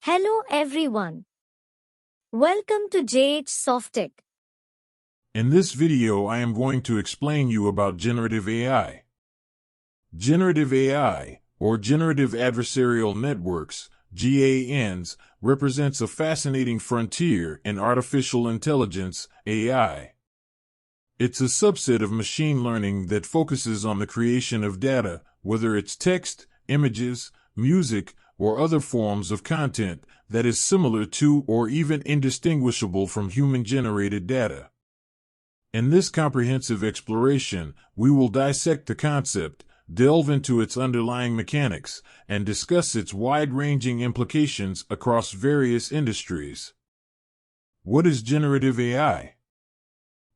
Hello everyone. Welcome to JH Softech. In this video I am going to explain you about generative AI. Generative AI, or Generative Adversarial Networks, GANs, represents a fascinating frontier in artificial intelligence, AI. It's a subset of machine learning that focuses on the creation of data, whether it's text, images, music, or other forms of content that is similar to or even indistinguishable from human-generated data. In this comprehensive exploration, we will dissect the concept, delve into its underlying mechanics, and discuss its wide-ranging implications across various industries. What is generative AI?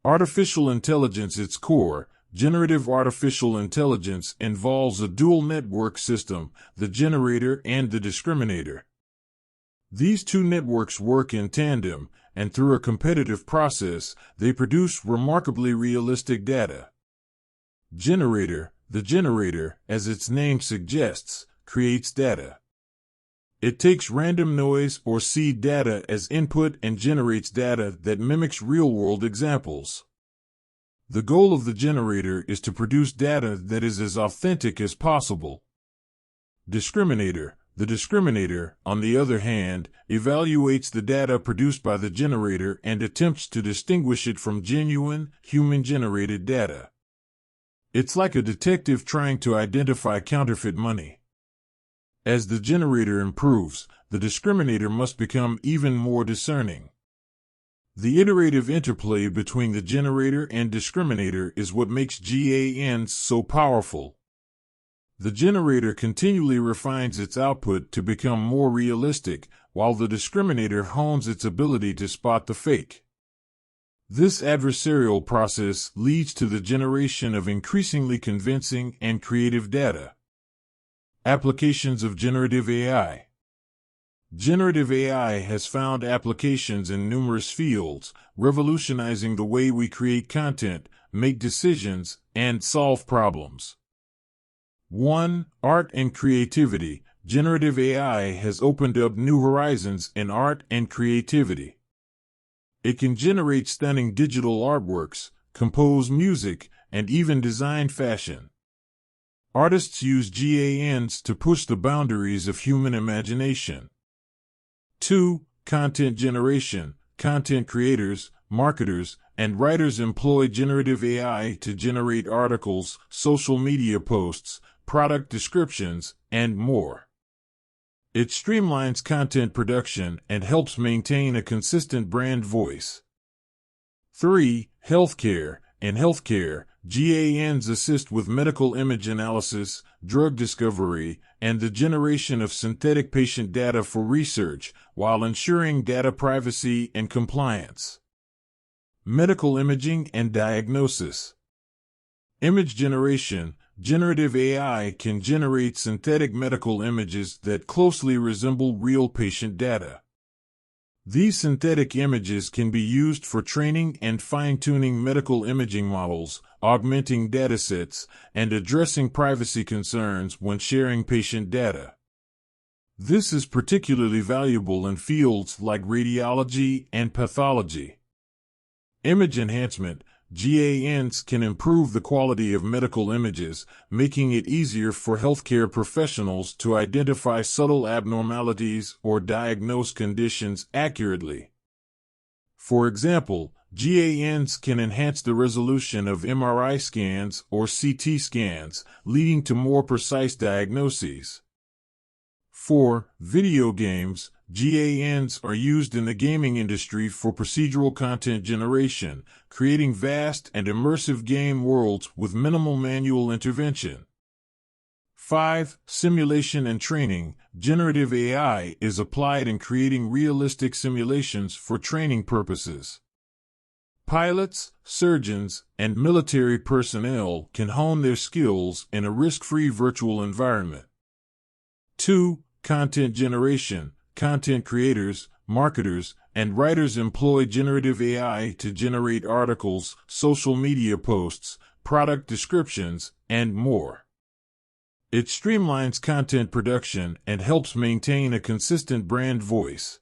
Artificial intelligence at its core. Generative artificial intelligence involves a dual network system, the generator and the discriminator. These two networks work in tandem, and through a competitive process, they produce remarkably realistic data. The generator, as its name suggests, creates data. It takes random noise or seed data as input and generates data that mimics real-world examples. The goal of the generator is to produce data that is as authentic as possible. The discriminator, on the other hand, evaluates the data produced by the generator and attempts to distinguish it from genuine, human-generated data. It's like a detective trying to identify counterfeit money. As the generator improves, the discriminator must become even more discerning. The iterative interplay between the generator and discriminator is what makes GANs so powerful. The generator continually refines its output to become more realistic, while the discriminator hones its ability to spot the fake. This adversarial process leads to the generation of increasingly convincing and creative data. Applications of generative AI. Generative AI has found applications in numerous fields, revolutionizing the way we create content, make decisions, and solve problems. 1. Art and creativity. Generative AI has opened up new horizons in art and creativity. It can generate stunning digital artworks, compose music, and even design fashion. Artists use GANs to push the boundaries of human imagination. 2. Content generation. Content creators, marketers, and writers employ generative AI to generate articles, social media posts, product descriptions, and more. It streamlines content production and helps maintain a consistent brand voice. 3. Healthcare. In healthcare, GANs assist with medical image analysis, drug discovery, and the generation of synthetic patient data for research, while ensuring data privacy and compliance. Medical imaging and diagnosis. Image generation. Generative AI can generate synthetic medical images that closely resemble real patient data. These synthetic images can be used for training and fine-tuning medical imaging models, augmenting datasets, and addressing privacy concerns when sharing patient data. This is particularly valuable in fields like radiology and pathology. Image enhancement. GANs can improve the quality of medical images, making it easier for healthcare professionals to identify subtle abnormalities or diagnose conditions accurately. For example, GANs can enhance the resolution of MRI scans or CT scans, leading to more precise diagnoses. 4. Video games. GANs are used in the gaming industry for procedural content generation, creating vast and immersive game worlds with minimal manual intervention. 5. Simulation and training. Generative AI is applied in creating realistic simulations for training purposes. Pilots, surgeons, and military personnel can hone their skills in a risk-free virtual environment. 2. Content generation. Content creators, marketers, and writers employ generative AI to generate articles, social media posts, product descriptions, and more. It streamlines content production and helps maintain a consistent brand voice.